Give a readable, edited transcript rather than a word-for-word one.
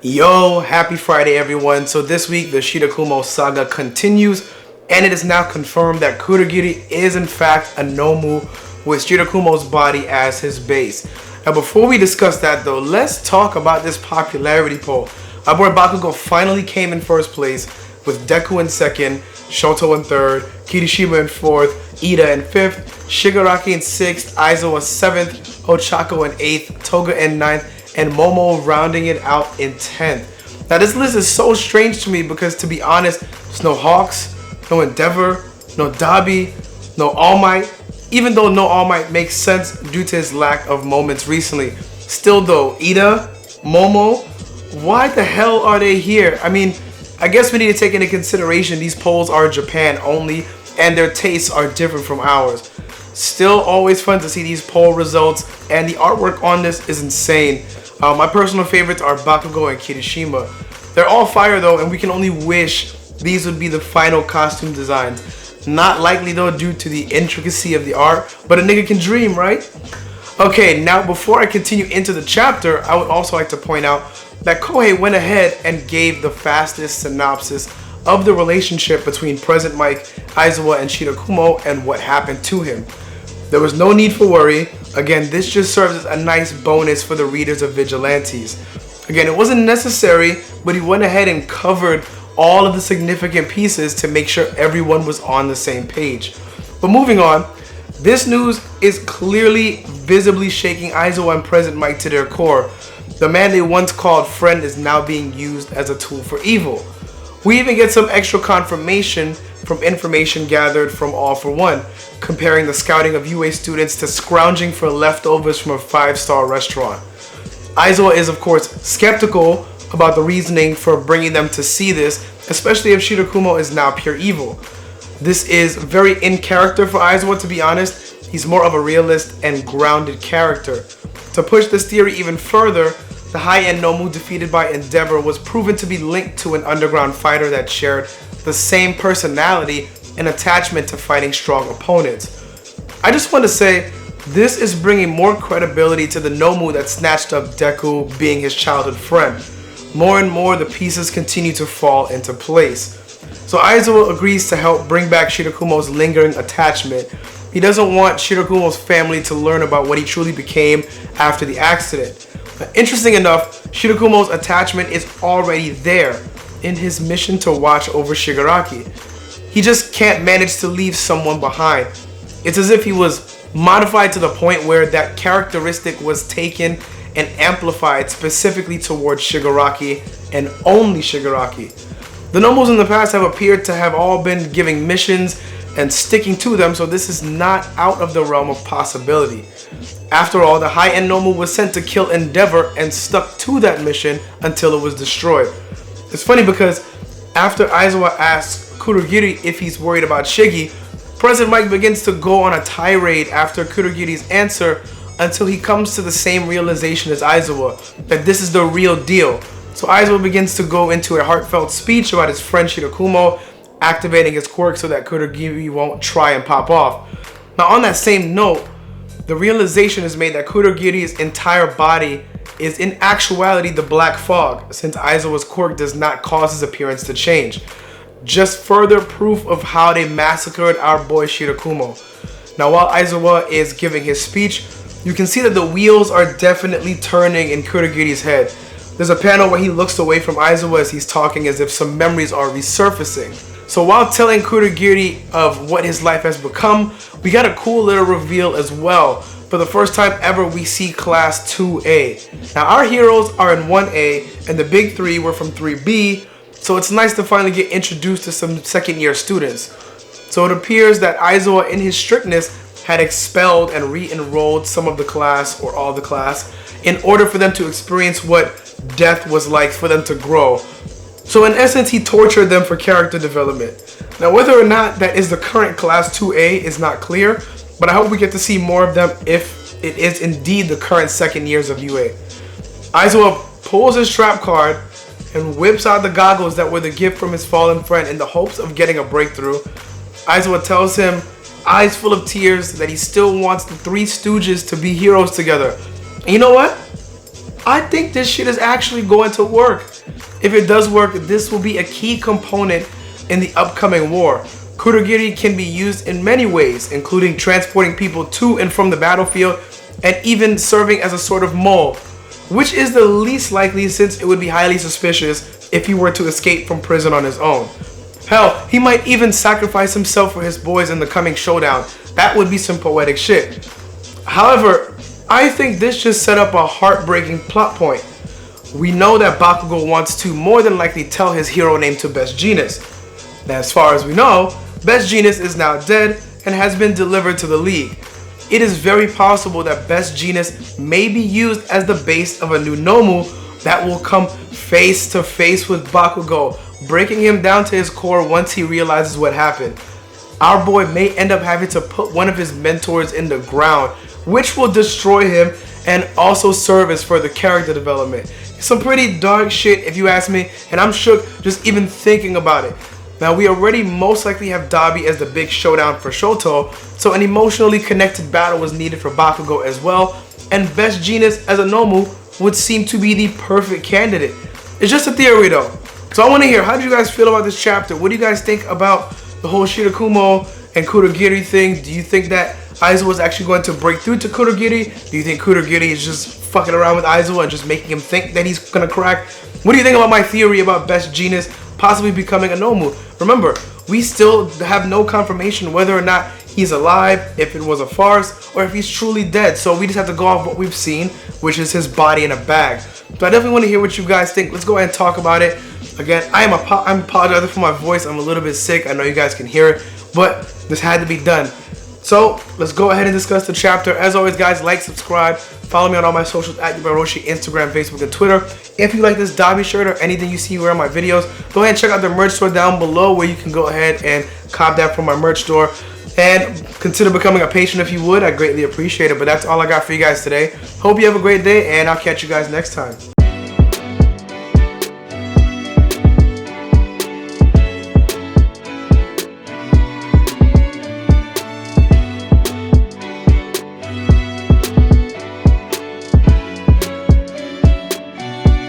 Yo, happy Friday everyone. So this week the Shirakumo saga continues, and it is now confirmed that Kurogiri is in fact a Nomu with Shirakumo's body as his base. Now before we discuss that though, let's talk about this popularity poll. Our boy Bakugo finally came in first place with Deku in second, Shoto in third, Kirishima in fourth, Ida in fifth, Shigaraki in sixth, Aizawa seventh, Ochako in eighth, Toga in ninth, and Momo rounding it out in 10th. Now this list is so strange to me because, to be honest, there's no Hawks, no Endeavor, no Dabi, no All Might. Even though no All Might makes sense due to his lack of moments recently. Still though, Ida, Momo, why the hell are they here? I mean, I guess we need to take into consideration these polls are Japan only and their tastes are different from ours. Still always fun to see these poll results, and the artwork on this is insane. My personal favorites are Bakugo and Kirishima. They're all fire though, and we can only wish these would be the final costume designs. Not likely though due to the intricacy of the art, but a nigga can dream, right? Okay, now before I continue into the chapter, I would also like to point out that Kohei went ahead and gave the fastest synopsis of the relationship between present Mike, Aizawa, and Shirakumo and what happened to him. There was no need for worry. Again, this just serves as a nice bonus for the readers of Vigilantes. Again, it wasn't necessary, but he went ahead and covered all of the significant pieces to make sure everyone was on the same page. But moving on, this news is clearly visibly shaking Aizawa and present Mike to their core. The man they once called friend is now being used as a tool for evil. We even get some extra confirmation from information gathered from All for One, comparing the scouting of UA students to scrounging for leftovers from a 5-star restaurant. Aizawa is of course skeptical about the reasoning for bringing them to see this, especially if Shirakumo is now pure evil. This is very in character for Aizawa, to be honest. He's more of a realist and grounded character. To push this theory even further, the high-end Nomu defeated by Endeavor was proven to be linked to an underground fighter that shared the same personality and attachment to fighting strong opponents. I just want to say, this is bringing more credibility to the Nomu that snatched up Deku being his childhood friend. More and more the pieces continue to fall into place. So Aizawa agrees to help bring back Shirakumo's lingering attachment. He doesn't want Shirakumo's family to learn about what he truly became after the accident. Interesting enough, Shirakumo's attachment is already there in his mission to watch over Shigaraki. He just can't manage to leave someone behind. It's as if he was modified to the point where that characteristic was taken and amplified specifically towards Shigaraki and only Shigaraki. The Nomus in the past have appeared to have all been giving missions and sticking to them, so this is not out of the realm of possibility. After all, the high-end Nomu was sent to kill Endeavor and stuck to that mission until it was destroyed. It's funny because after Aizawa asks Kurogiri if he's worried about Shigi, President Mike begins to go on a tirade after Kurogiri's answer until he comes to the same realization as Aizawa, that this is the real deal. So Aizawa begins to go into a heartfelt speech about his friend Shirakumo, activating his quirk so that Kurogiri won't try and pop off. Now on that same note, the realization is made that Kurogiri's entire body is in actuality the Black Fog, since Aizawa's quirk does not cause his appearance to change. Just further proof of how they massacred our boy Shirakumo. Now while Aizawa is giving his speech, you can see that the wheels are definitely turning in Kurogiri's head. There's a panel where he looks away from Aizawa as he's talking as if some memories are resurfacing. So while telling Kurogiri of what his life has become, we got a cool little reveal as well. For the first time ever, we see Class 2A. Now our heroes are in 1A and the big three were from 3B, so it's nice to finally get introduced to some second-year students. So it appears that Aizawa, in his strictness, had expelled and re-enrolled some of the class, or all the class, in order for them to experience what death was like, for them to grow. So in essence, he tortured them for character development. Now whether or not that is the current Class 2A is not clear, but I hope we get to see more of them if it is indeed the current second years of UA. Aizawa pulls his trap card and whips out the goggles that were the gift from his fallen friend in the hopes of getting a breakthrough. Aizawa tells him, eyes full of tears, that he still wants the Three Stooges to be heroes together. And you know what? I think this shit is actually going to work. If it does work, this will be a key component in the upcoming war. Kurogiri can be used in many ways, including transporting people to and from the battlefield, and even serving as a sort of mole, which is the least likely since it would be highly suspicious if he were to escape from prison on his own. Hell, he might even sacrifice himself for his boys in the coming showdown. That would be some poetic shit. However, I think this just set up a heartbreaking plot point. We know that Bakugo wants to more than likely tell his hero name to Best Jeanist. Now, as far as we know, Best Jeanist is now dead and has been delivered to the League. It is very possible that Best Jeanist may be used as the base of a new Nomu that will come face to face with Bakugo, breaking him down to his core once he realizes what happened. Our boy may end up having to put one of his mentors in the ground, which will destroy him and also serve as further character development. It's some pretty dark shit if you ask me, and I'm shook just even thinking about it. Now, we already most likely have Dabi as the big showdown for Shoto, so an emotionally connected battle was needed for Bakugo as well, and Best Jeanist as a Nomu would seem to be the perfect candidate. It's just a theory though. So I want to hear, how do you guys feel about this chapter? What do you guys think about the whole Shirakumo and Kurogiri thing? Do you think that Aizawa is actually going to break through to Kurogiri? Do you think Kurogiri is just fucking around with Aizawa and just making him think that he's gonna crack? What do you think about my theory about Best Jeanist possibly becoming a Nomu? Remember, we still have no confirmation whether or not he's alive, if it was a farce, or if he's truly dead. So we just have to go off what we've seen, which is his body in a bag. So I definitely want to hear what you guys think. Let's go ahead and talk about it. Again, I'm apologizing for my voice. I'm a little bit sick. I know you guys can hear it, but this had to be done. So let's go ahead and discuss the chapter. As always, guys, like, subscribe, follow me on all my socials at YaBoyRoshi, Instagram, Facebook, and Twitter. If you like this Dabi shirt or anything you see wearing my videos, go ahead and check out the merch store down below where you can go ahead and cop that from my merch store. And consider becoming a patron if you would. I greatly appreciate it. But that's all I got for you guys today. Hope you have a great day, and I'll catch you guys next time.